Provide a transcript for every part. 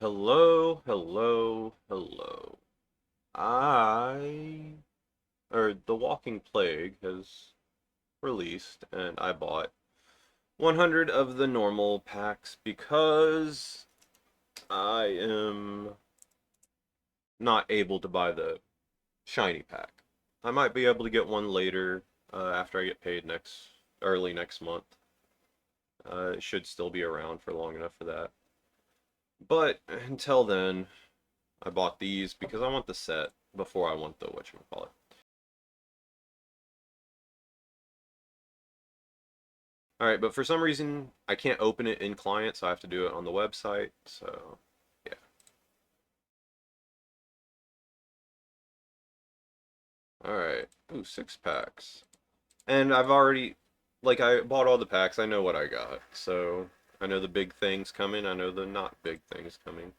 Hello, hello, hello. The Walking Plague has released, and I bought 100 of the normal packs because I am not able to buy the shiny pack. I might be able to get one later after I get paid early next month. It should still be around for long enough for that. But until then, I bought these because I want the set before I want the whatchamacallit. Alright, but for some reason, I can't open it in client, so I have to do it on the website, so, yeah. Alright. Ooh, 6 packs. And I bought all the packs, I know what I got, so I know the big things coming, I know the not big things coming.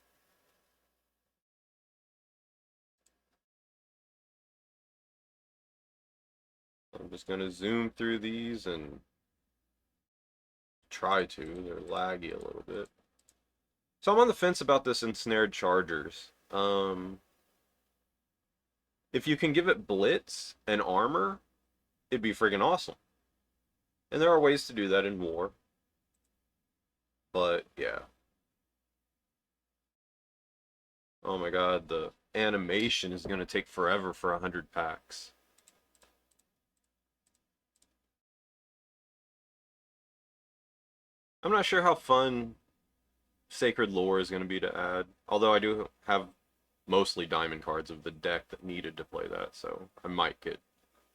I'm just gonna zoom through these and try to. They're laggy a little bit. So I'm on the fence about this ensnared chargers. If you can give it blitz and armor, it'd be friggin' awesome. And there are ways to do that in war. But yeah. Oh my god, the animation is gonna take forever for 100 packs. I'm not sure how fun Sacred Lore is gonna be to add. Although I do have mostly diamond cards of the deck that needed to play that, so I might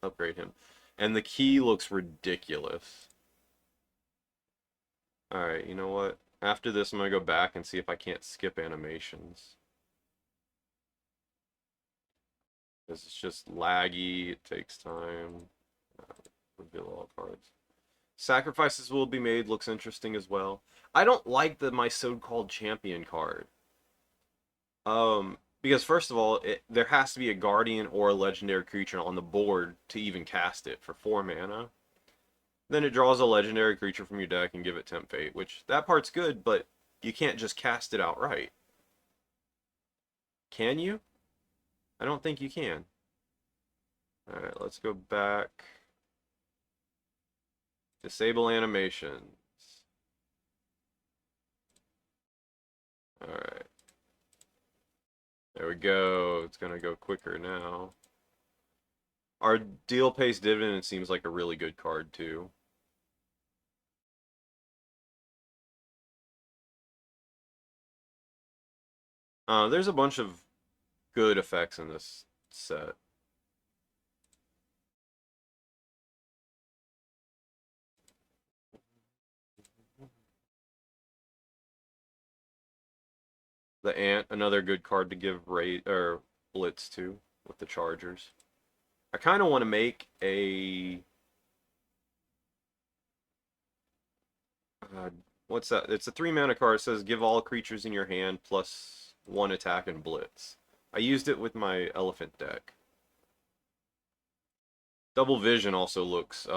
upgrade him. And the key looks ridiculous. Alright, you know what? After this, I'm gonna go back and see if I can't skip animations. Because it's just laggy, it takes time. Reveal all cards. Sacrifices will be made looks interesting as well. I don't like the my so-called champion card. Because first of all, there has to be a guardian or a legendary creature on the board to even cast it for 4 mana. Then it draws a legendary creature from your deck and give it Tempt Fate, which that part's good, but you can't just cast it outright. Can you? I don't think you can. Alright, let's go back. Disable animations. Alright. There we go. It's gonna go quicker now. Our deal pays dividend seems like a really good card too. There's a bunch of good effects in this set. The Ant, another good card to give rate or blitz to with the Chargers. I kind of want to make a uh, what's that? It's a 3 mana card. It says give all creatures in your hand +1 attack and blitz. I used it with my elephant deck. Double Vision also looks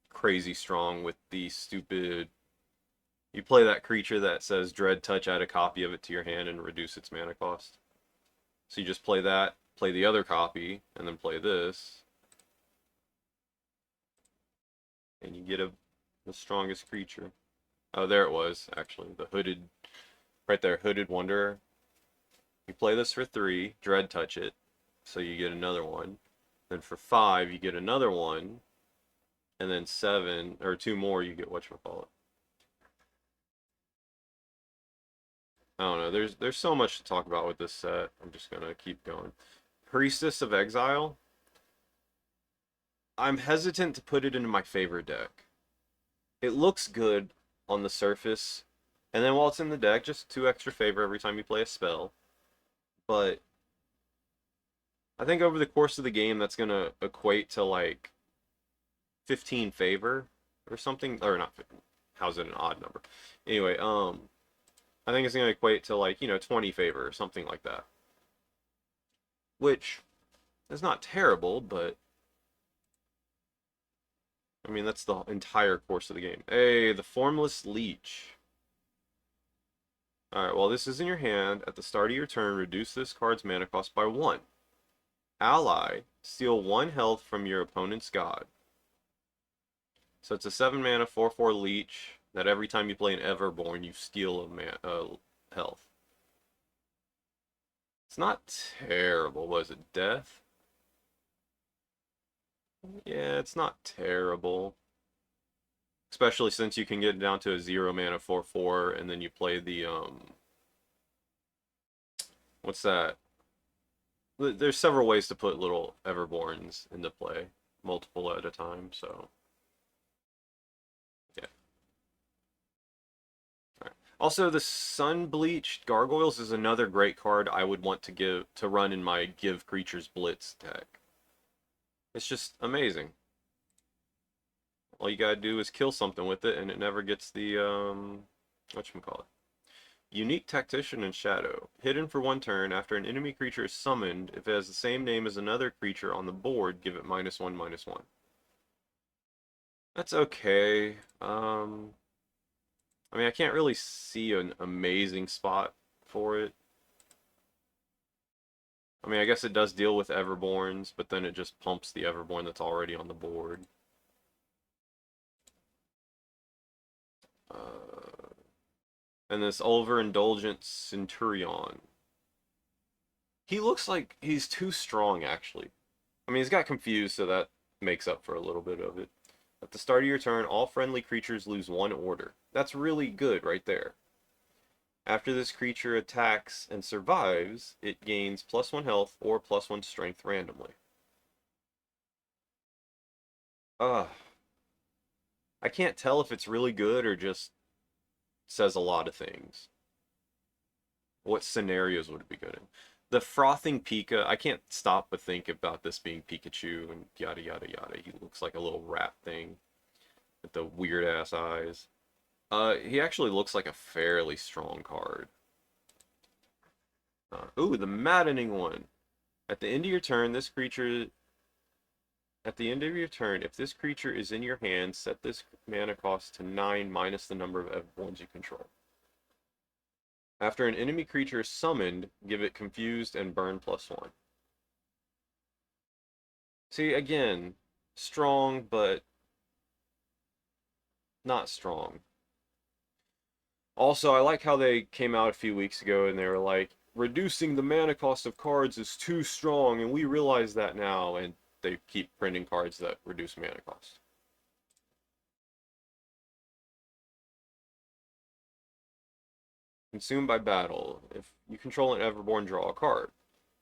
crazy strong with the stupid. You play that creature that says Dread Touch, add a copy of it to your hand and reduce its mana cost. So you just play that, play the other copy, and then play this. And you get the strongest creature. Oh, there it was, actually. The hooded, right there, Hooded Wanderer. You play this for 3, Dread Touch it, so you get another one. Then for 5, you get another one. And then 7, or 2 more, you get whatchamacallit. I don't know. There's so much to talk about with this set. I'm just gonna keep going. Priestess of Exile. I'm hesitant to put it into my favorite deck. It looks good on the surface, and then while it's in the deck, just 2 extra favor every time you play a spell. But I think over the course of the game, that's gonna equate to like 15 favor or something, or not. How's it an odd number? Anyway, I think it's gonna equate to like 20 favor or something like that, which is not terrible, but I mean that's the entire course of the game. Hey, the Formless Leech. Alright, while this is in your hand, at the start of your turn, reduce this card's mana cost by 1. Ally, steal 1 health from your opponent's god. So it's a 7 mana 4/4 leech that every time you play an Everborn, you steal a health. It's not terrible. Was it death? Yeah, it's not terrible. Especially since you can get down to a 0 mana 4/4 and then you play the what's that? There's several ways to put little Everborns into play, multiple at a time, so yeah. All right. Also, the Sun Bleached Gargoyles is another great card I would want to run in my Give Creatures Blitz deck. It's just amazing. All you gotta do is kill something with it, and it never gets the whatchamacallit. Unique Tactician and Shadow. Hidden for 1 turn. After an enemy creature is summoned, if it has the same name as another creature on the board, give it -1/-1. That's okay. I mean, I can't really see an amazing spot for it. I mean, I guess it does deal with Everborns, but then it just pumps the Everborn that's already on the board. And this overindulgent Centurion. He looks like he's too strong, actually. I mean, he's got confused, so that makes up for a little bit of it. At the start of your turn, all friendly creatures lose 1 order. That's really good right there. After this creature attacks and survives, it gains +1 health or +1 strength randomly. Uh, I can't tell if it's really good or just says a lot of things. What scenarios would it be good in? The Frothing Pika, I can't stop but think about this being Pikachu and yada yada yada. He looks like a little rat thing with the weird ass eyes. He actually looks like a fairly strong card. Ooh, the Maddening one. At the end of your turn, this creature. At the end of your turn, if this creature is in your hand, set this mana cost to 9 minus the number of Everborns you control. After an enemy creature is summoned, give it Confused and Burn +1. See, again, strong, but not strong. Also, I like how they came out a few weeks ago and they were like, reducing the mana cost of cards is too strong, and we realize that now, and they keep printing cards that reduce mana cost. Consumed by battle. If you control an Everborn, draw a card.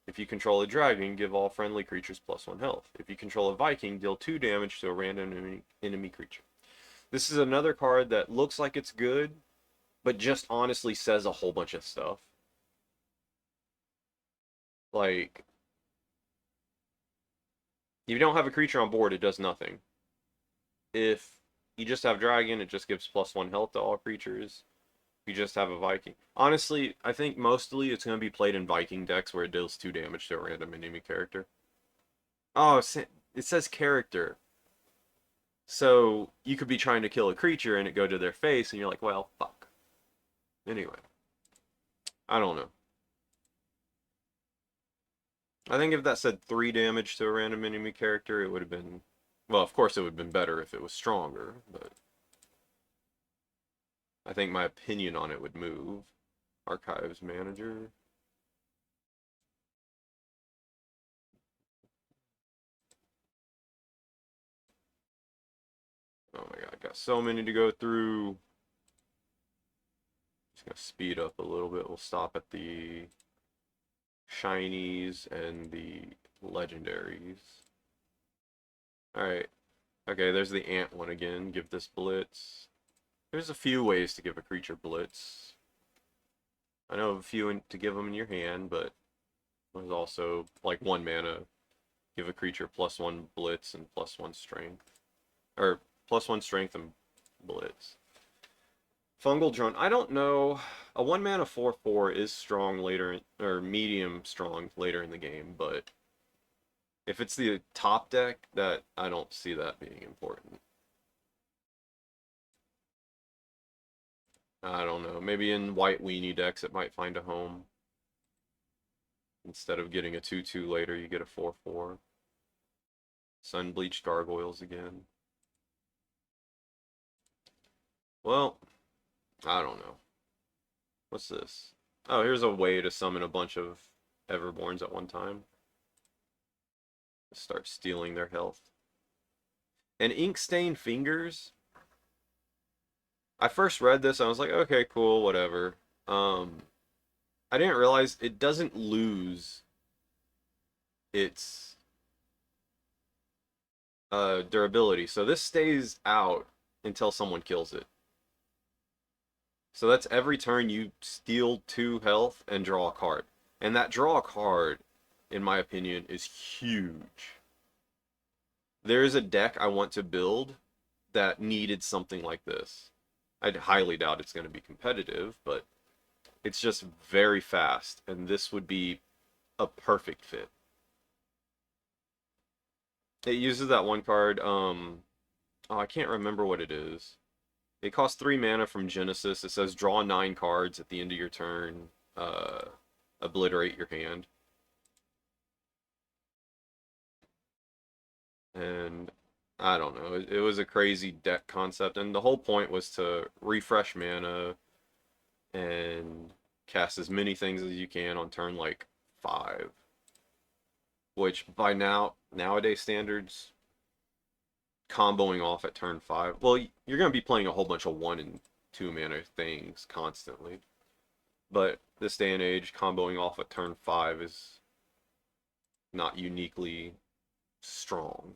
If you control a dragon, give all friendly creatures +1 health. If you control a Viking, deal 2 damage to a random enemy creature. This is another card that looks like it's good, but just honestly says a whole bunch of stuff. Like, if you don't have a creature on board, it does nothing. If you just have dragon, it just gives +1 health to all creatures. If you just have a Viking. Honestly, I think mostly it's going to be played in Viking decks where it deals 2 damage to a random enemy character. Oh, it says character. So you could be trying to kill a creature and it go to their face and you're like, well, fuck. Anyway. I don't know. I think if that said 3 damage to a random enemy character, it would have been... Well, of course it would have been better if it was stronger, but... I think my opinion on it would move. Archives Manager. Oh my god, got so many to go through. Just gonna speed up a little bit. We'll stop at the shinies and the legendaries. Alright. Okay, there's the ant one again. Give this blitz. There's a few ways to give a creature blitz. I know of a few to give them in your hand, but there's also like 1 mana. Give a creature +1 blitz and +1 strength. Or +1 strength and blitz. Fungal Drone. I don't know. A 1 mana 4/4 is strong later, or medium strong later in the game, but if it's the top deck, that I don't see that being important. I don't know. Maybe in white weenie decks it might find a home. Instead of getting a 2/2 later, you get a 4/4. Sun-bleached gargoyles again. Well, I don't know. What's this? Oh, here's a way to summon a bunch of Everborns at one time. Start stealing their health. And ink-stained fingers. I first read this, I was like, okay, cool, whatever. I didn't realize it doesn't lose its durability. So this stays out until someone kills it. So that's every turn you steal 2 health and draw a card. And that draw a card, in my opinion, is huge. There is a deck I want to build that needed something like this. I highly doubt it's going to be competitive, but it's just very fast, and this would be a perfect fit. It uses that one card, oh, I can't remember what it is. It costs 3 mana from Genesis. It says draw 9 cards at the end of your turn, obliterate your hand. And I don't know, it was a crazy deck concept, and the whole point was to refresh mana and cast as many things as you can on turn like 5. Which by nowadays standards, comboing off at turn 5, well, you're going to be playing a whole bunch of 1 and 2 mana things constantly. But this day and age, comboing off at turn 5 is not uniquely strong.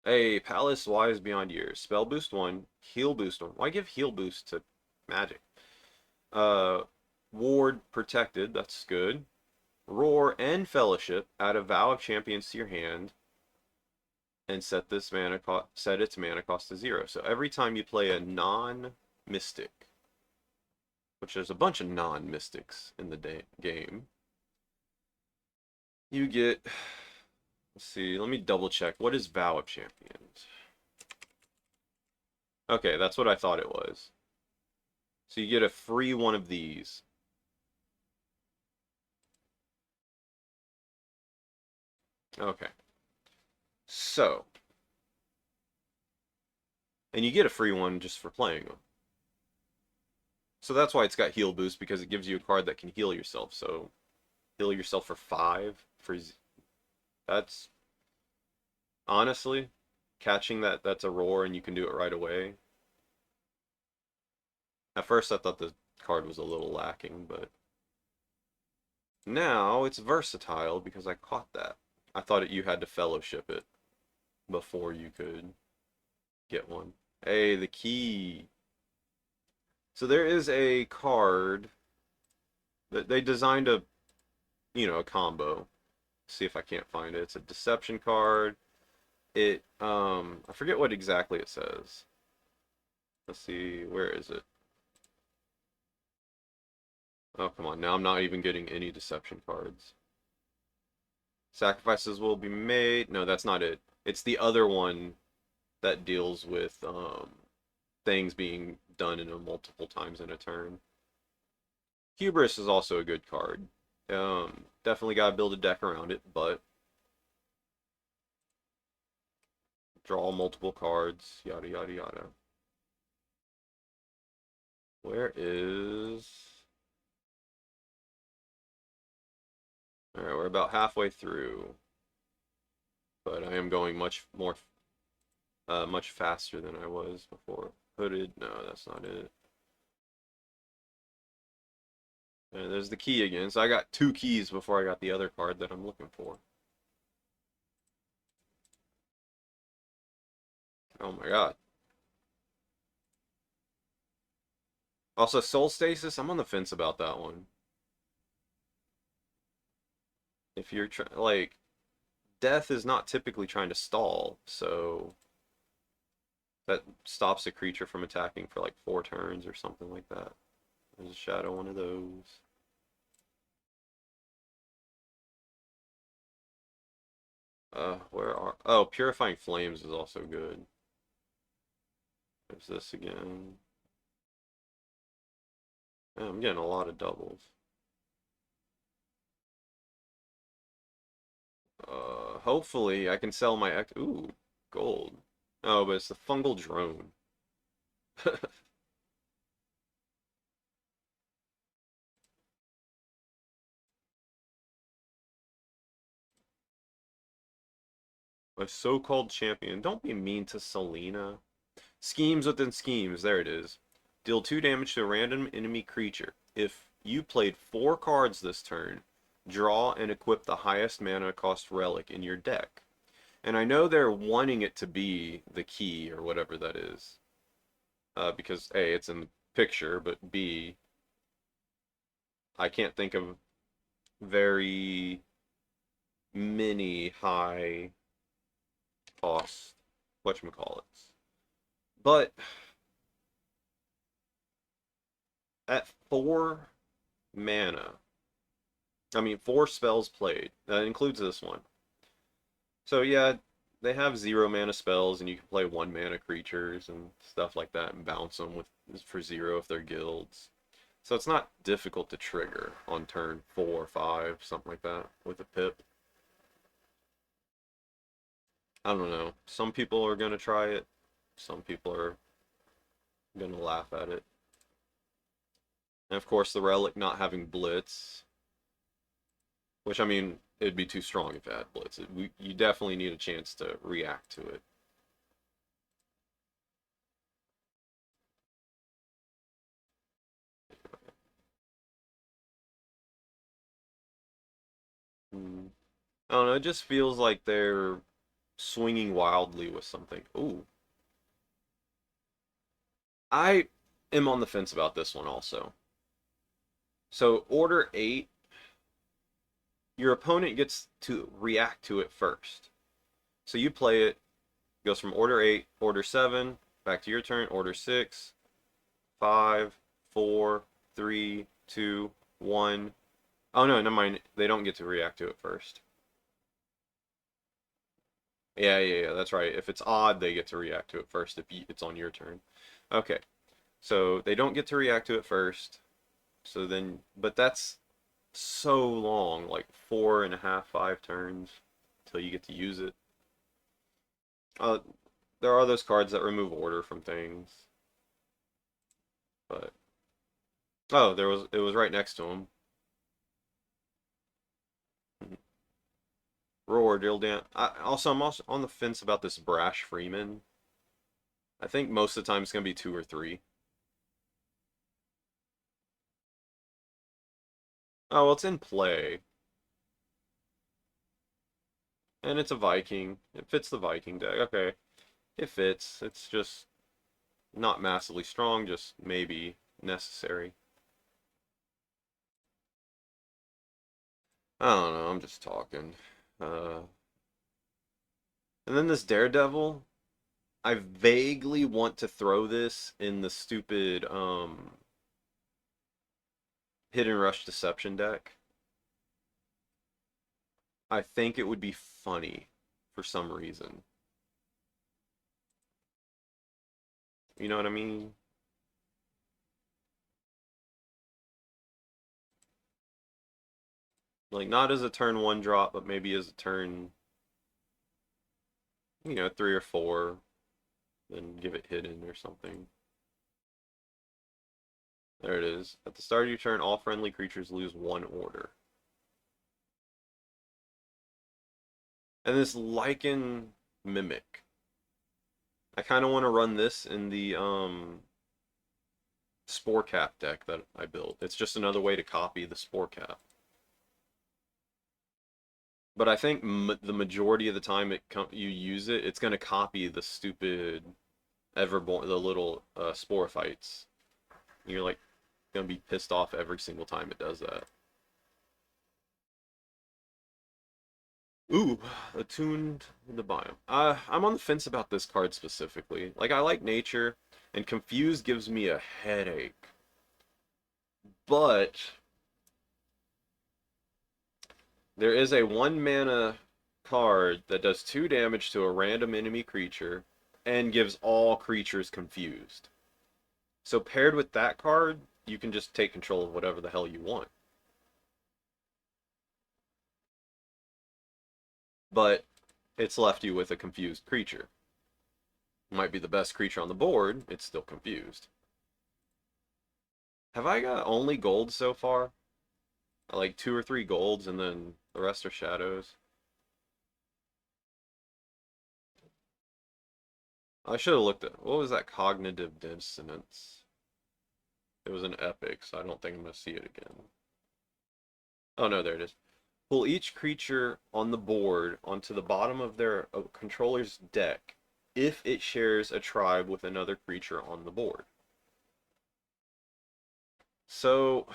Hey, Palace Wise Beyond Years. Spell boost 1, heal boost 1. Why give heal boost to magic? Uh, Ward protected, that's good. Roar and Fellowship. Add a Vow of Champions to your hand and set its mana cost to 0. So every time you play a non-mystic, which there's a bunch of non-mystics in the game, you get, let's see, let me double check. What is Vow of Champions? Okay, that's what I thought it was. So you get a free one of these. Okay. So, and you get a free one just for playing them. So that's why it's got heal boost, because it gives you a card that can heal yourself. So heal yourself for 5 for that's honestly catching that's a roar and you can do it right away. At first I thought the card was a little lacking, but now it's versatile because I caught that. I thought you had to fellowship it before you could get one. Hey, the key. So there is a card that they designed a combo. See if I can't find it. It's a deception card. I forget what exactly it says. Let's see, where is it? Oh, come on. Now I'm not even getting any deception cards. Sacrifices will be made. No, that's not it. It's the other one that deals with things being done in multiple times in a turn. Hubris is also a good card. Definitely got to build a deck around it, but draw multiple cards, yada yada yada. Where is... Alright, we're about halfway through. But I am going much faster than I was before. Hooded, no, that's not it. And there's the key again. So I got 2 keys before I got the other card that I'm looking for. Oh my god. Also, Soul Stasis, I'm on the fence about that one. If you're like, Death is not typically trying to stall, so that stops a creature from attacking for like 4 turns or something like that. There's a shadow one of those. Where are... Oh, Purifying Flames is also good. There's this again. Man, I'm getting a lot of doubles. Hopefully I can sell my Ooh, gold. Oh, but it's the fungal drone. A so-called champion. Don't be mean to Selena. Schemes within schemes. There it is. Deal 2 damage to a random enemy creature. If you played 4 cards this turn, draw and equip the highest mana cost relic in your deck. And I know they're wanting it to be the key or whatever that is. Because A, it's in the picture, but B, I can't think of very many high cost whatchamacallits. But at 4 mana, I mean 4 spells played, that includes this one. So yeah, they have 0 mana spells, and you can play 1 mana creatures and stuff like that, and bounce them with for 0 if they're guilds. So it's not difficult to trigger on turn 4, 5, something like that with a pip. I don't know. Some people are gonna try it. Some people are gonna laugh at it. And of course, the relic not having blitz, which I mean, it'd be too strong if it had blitz. You definitely need a chance to react to it. Hmm. I don't know. It just feels like they're swinging wildly with something. Ooh, I am on the fence about this one also. So order 8, your opponent gets to react to it first. So you play it, goes from order 8, order 7, back to your turn, order 6, 5, 4, 3, 2, 1. Oh no, never mind. They don't get to react to it first. Yeah, that's right. If it's odd, they get to react to it first if it's on your turn. Okay, so they don't get to react to it first. So then, but that's so long, like 4.5, 5 turns until you get to use it. Uh, there are those cards that remove order from things, but oh, it was right next to him. Roar, deal down. I'm also on the fence about this Brash Freeman. I think most of the time it's gonna be 2 or 3. Oh, well, it's in play, and it's a Viking. It fits the Viking deck. Okay, it fits. It's just not massively strong, just maybe necessary. I don't know. I'm just talking. Uh, and then this Daredevil. I vaguely want to throw this in the stupid Hidden Rush Deception deck. I think it would be funny for some reason. You know what I mean? Like not as a turn 1 drop, but maybe as a turn, 3 or 4, then give it hidden or something. There it is. At the start of your turn, all friendly creatures lose 1 order. And this Lycan Mimic. I kind of want to run this in the Spore Cap deck that I built. It's just another way to copy the Spore Cap. But I think the majority of the time you use it, it's going to copy the stupid Everborn, the little Sporophytes. You're like going to be pissed off every single time it does that. Ooh, attuned the biome. I'm on the fence about this card specifically. Like I like nature, and confuse gives me a headache. But there is a 1 mana card that does 2 damage to a random enemy creature and gives all creatures confused. So paired with that card, you can just take control of whatever the hell you want. But it's left you with a confused creature. Might be the best creature on the board, it's still confused. Have I got only gold so far? Like 2 or 3 golds and then the rest are shadows. I should have looked at, what was that cognitive dissonance? It was an epic, so I don't think I'm going to see it again. Oh no, there it is. Pull each creature on the board onto the bottom of their controller's deck if it shares a tribe with another creature on the board. So,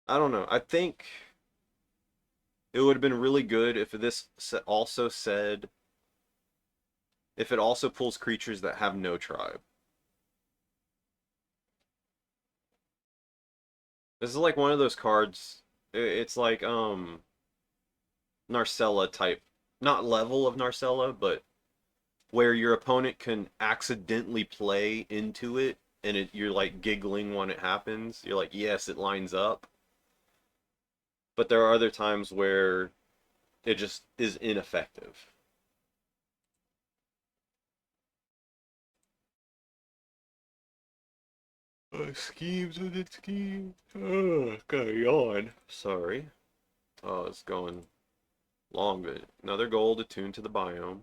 I don't know. I think it would have been really good if this also said, if it also pulls creatures that have no tribe. This is like one of those cards. It's like Narcella type, not level of Narcella, but where your opponent can accidentally play into it, and you're like giggling when it happens. You're like, yes, it lines up. But there are other times where it just is ineffective. Schemes within schemes. Oh, got a yawn. Sorry. Oh, it's going long, but another gold attuned to the biome.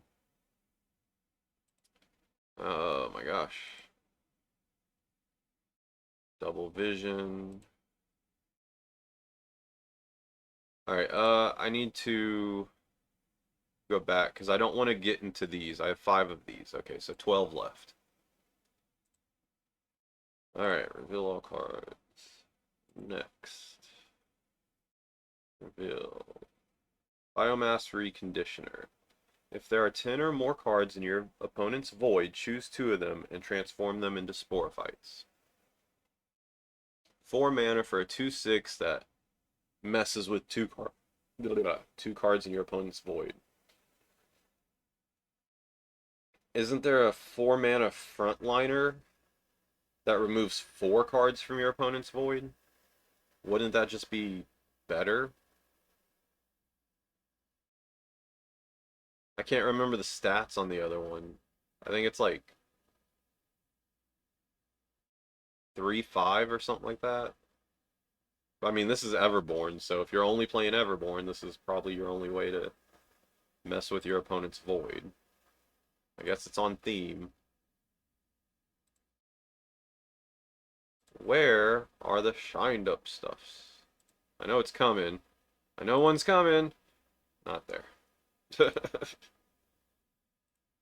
Oh my gosh. Double vision. Alright, I need to go back because I don't want to get into these. I have 5 of these. Okay, so 12 left. Alright, reveal all cards. Next. Reveal. Biomass Reconditioner. If there are 10 or more cards in your opponent's void, choose 2 of them and transform them into Sporophytes. 4 mana for a 2/6 that messes with 2 cards in your opponent's void. Isn't there a 4 mana frontliner that removes 4 cards from your opponent's void? Wouldn't that just be better? I can't remember the stats on the other one. I think it's like 3/5 or something like that. I mean, this is Everborn, so if you're only playing Everborn, this is probably your only way to mess with your opponent's void. I guess it's on theme. Where are the shined up stuffs? I know it's coming. I know one's coming. Not there.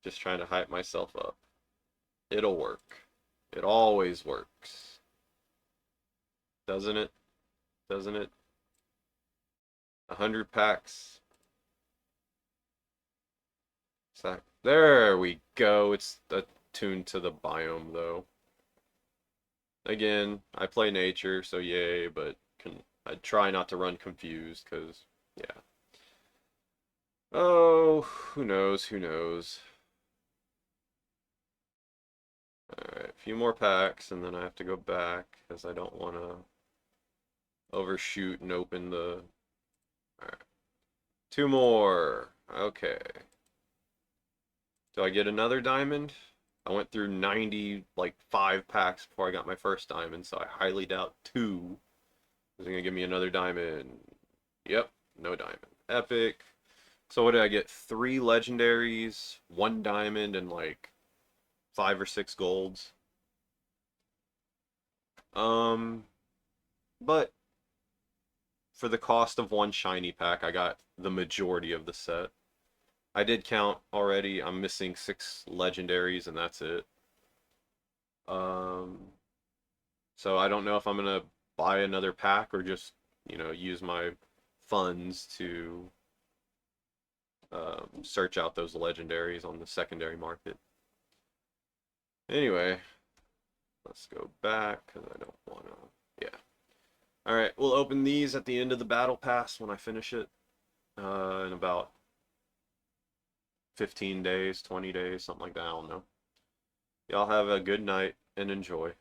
Just trying to hype myself up. It'll work. It always works. Doesn't it? Doesn't it? 100 packs. There we go. It's attuned to the biome, though. Again, I play nature, so yay, but I try not to run confused, because, yeah. Oh, who knows, who knows. Alright, a few more packs, and then I have to go back, because I don't want to overshoot and open the... Alright. 2 more. Okay. Do I get another diamond? I went through 90, like 5 packs before I got my first diamond, so I highly doubt 2 is going to give me another diamond. Yep, no diamond. Epic. So what did I get? 3 legendaries, 1 diamond, and like 5 or 6 golds. But for the cost of 1 shiny pack, I got the majority of the set. I did count already. I'm missing 6 legendaries, and that's it. So I don't know if I'm gonna buy another pack or just, use my funds to search out those legendaries on the secondary market. Anyway, let's go back because I don't want to. Yeah. All right, we'll open these at the end of the battle pass when I finish it. in about 15 days, 20 days, something like that. I don't know. Y'all have a good night and enjoy.